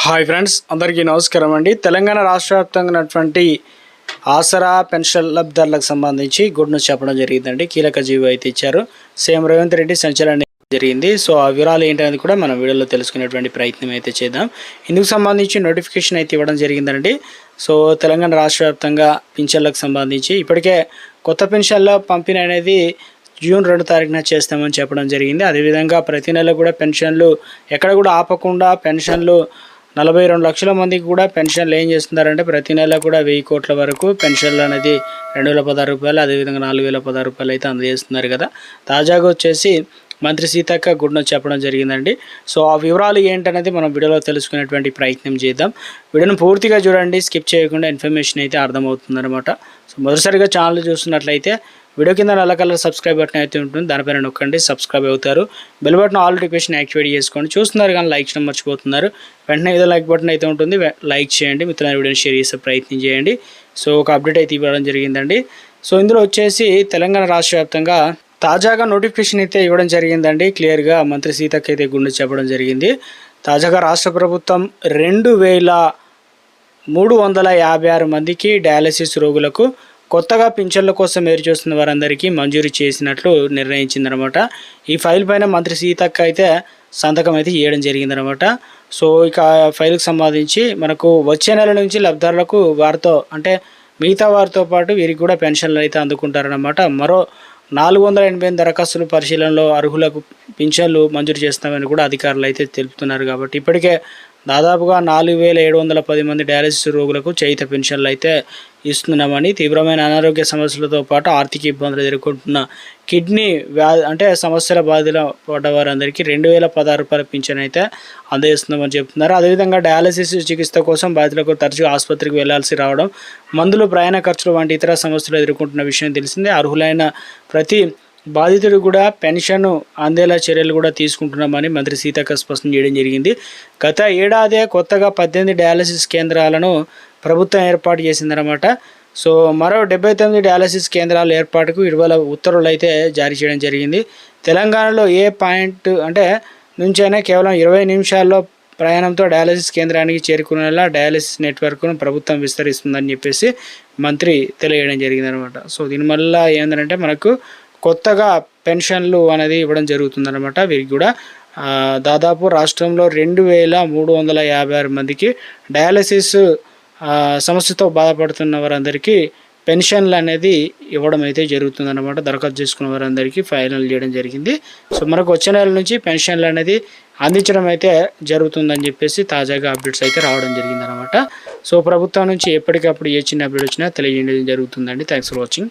Hi friends, అందరికీ నమస్కారం అండి. తెలంగాణ రాష్ట్ర వ్యాప్తంగా ఉన్నటువంటి ఆసరా పెన్షన్ లబ్ధిదారులకు సంబంధించి గుడ్ న్యూస్ చెప్పడం జరిగిందండి. కీలక జీవో అయితే ఇచ్చారు. సీఎం రేవంత్ రెడ్డి సంచలనం జరిగింది. సో ఆ వివరాలు ఏంటనేది కూడా మనం వీడియోలో తెలుసుకునేటువంటి ప్రయత్నం అయితే చేద్దాం. ఇందుకు సంబంధించి నోటిఫికేషన్ అయితే ఇవ్వడం జరిగిందండి. సో తెలంగాణ రాష్ట్ర వ్యాప్తంగా పింఛన్లకు సంబంధించి ఇప్పటికే కొత్త పెన్షన్ల పంపిణీ అనేది జూన్ 2 తారీఖున చేస్తామని చెప్పడం జరిగింది. అదేవిధంగా ప్రతి నెల కూడా పెన్షన్లు ఎక్కడ కూడా ఆపకుండా పెన్షన్లు 42 లక్షల మందికి కూడా పెన్షన్లు ఏం చేస్తున్నారంటే ప్రతి నెల కూడా 1000 కోట్ల వరకు పెన్షన్లు అనేది 2016 రూపాయలు, అదేవిధంగా 4016 రూపాయలు అయితే అందజేస్తున్నారు కదా. తాజాగా వచ్చేసి మంత్రి సీతక్క గుడ్ న్యూస్ చెప్పడం జరిగిందండి. సో ఆ వివరాలు ఏంటనేది మనం వీడియోలో తెలుసుకునేటువంటి ప్రయత్నం చేద్దాం. వీడియోను పూర్తిగా చూడండి, స్కిప్ చేయకుండా ఇన్ఫర్మేషన్ అయితే అర్థమవుతుందన్నమాట. సో మొదటిసారిగా ఛానల్ చూస్తున్నట్లయితే వీడియో కింద నల్ల కలర్ సబ్స్క్రైబ్ బటన్ అయితే ఉంటుంది, దానిపైన నొక్కండి, సబ్స్క్రైబ్ అవుతారు. Bell button all notification activate చేసుకోండి. చూస్తున్నారు కానీ లైక్ చేయడం మర్చిపోతున్నారు. వెంటనే ఏదో లైక్ బటన్ అయితే ఉంటుంది, లైక్ చేయండి, మిత్రుల వీడియోని షేర్ చేసే ప్రయత్నం చేయండి. సో ఒక అప్డేట్ అయితే ఇవ్వడం జరిగిందండి. సో ఇందులో వచ్చేసి తెలంగాణ రాష్ట్ర వ్యాప్తంగా తాజాగా నోటిఫికేషన్ అయితే ఇవ్వడం జరిగిందండి. క్లియర్గా మంత్రి సీతక్క అయితే గుండె చెప్పడం జరిగింది. తాజాగా రాష్ట్ర ప్రభుత్వం 2356 మందికి డయాలసిస్ రోగులకు కొత్తగా పింఛన్ల కోసం ఎదురు చూస్తున్న వారందరికీ మంజూరు చేసినట్లు నిర్ణయించిందనమాట. ఈ ఫైల్ పైన మంత్రి సీతక్క అయితే సంతకం అయితే చేయడం జరిగిందనమాట. సో ఇక ఫైల్కి సంబంధించి మనకు వచ్చే నెల నుంచి లబ్ధిదారులకు వారితో అంటే మిగతా వారితో పాటు వీరికి కూడా పెన్షన్లు అయితే అందుకుంటారనమాట. మరో 488 దరఖాస్తుల పరిశీలనలో అర్హులకు పింఛన్లు మంజూరు చేస్తామని కూడా అధికారులు అయితే తెలుపుతున్నారు. కాబట్టి ఇప్పటికే దాదాపుగా 4710 మంది డయాలసిస్ రోగులకు చేయుత పెన్షన్లు అయితే ఇస్తున్నామని, తీవ్రమైన అనారోగ్య సమస్యలతో పాటు ఆర్థిక ఇబ్బందులు ఎదుర్కొంటున్న కిడ్నీ అంటే సమస్యల బాధల పడ్డ వారందరికీ 2016 రూపాయల పింఛన్ అయితే అందజేస్తున్నామని చెప్తున్నారు. అదేవిధంగా డయాలసిస్ చికిత్స కోసం బాధితులకు తరచుగా ఆసుపత్రికి వెళ్లాల్సి రావడం, మందులు, ప్రయాణ ఖర్చులు వంటి ఇతర సమస్యలు ఎదుర్కొంటున్న విషయం తెలిసిందే. అర్హులైన ప్రతి బాధితుడు కూడా పెన్షన్ అందేలా చర్యలు కూడా తీసుకుంటున్నామని మంత్రి సీతక్క స్పష్టం చేయడం జరిగింది. గత ఏడాదే కొత్తగా 18 డయాలసిస్ కేంద్రాలను ప్రభుత్వం ఏర్పాటు చేసిందనమాట. సో మరో 79 డయాలసిస్ కేంద్రాల ఏర్పాటుకు ఇటీవల ఉత్తర్వులు అయితే జారీ చేయడం జరిగింది. తెలంగాణలో ఏ పాయింట్ అంటే నుంచైనా కేవలం 20 నిమిషాల్లో ప్రయాణంతో డయాలసిస్ కేంద్రానికి చేరుకునేలా డయాలసిస్ నెట్వర్క్ను ప్రభుత్వం విస్తరిస్తుందని చెప్పేసి మంత్రి తెలియజేయడం జరిగిందనమాట. సో దీనివల్ల ఏంటంటే మనకు కొత్తగా పెన్షన్లు అనేది ఇవ్వడం జరుగుతుందన్నమాట. వీరికి కూడా దాదాపు రాష్ట్రంలో 2356 మందికి డయాలసిస్ సమస్యతో బాధపడుతున్న వారందరికీ పెన్షన్లు అనేది ఇవ్వడం అయితే జరుగుతుందన్నమాట. దరఖాస్తు చేసుకున్న వారందరికీ ఫైనల్ చేయడం జరిగింది. సో మనకు వచ్చే నెల నుంచి పెన్షన్లు అనేది అందించడం అయితే జరుగుతుందని చెప్పేసి తాజాగా అప్డేట్స్ అయితే రావడం జరిగిందనమాట. సో ప్రభుత్వం నుంచి ఎప్పటికప్పుడు ఏ చిన్న అప్డేట్ వచ్చినా తెలియజేయడం జరుగుతుందండి. Thanks for watching.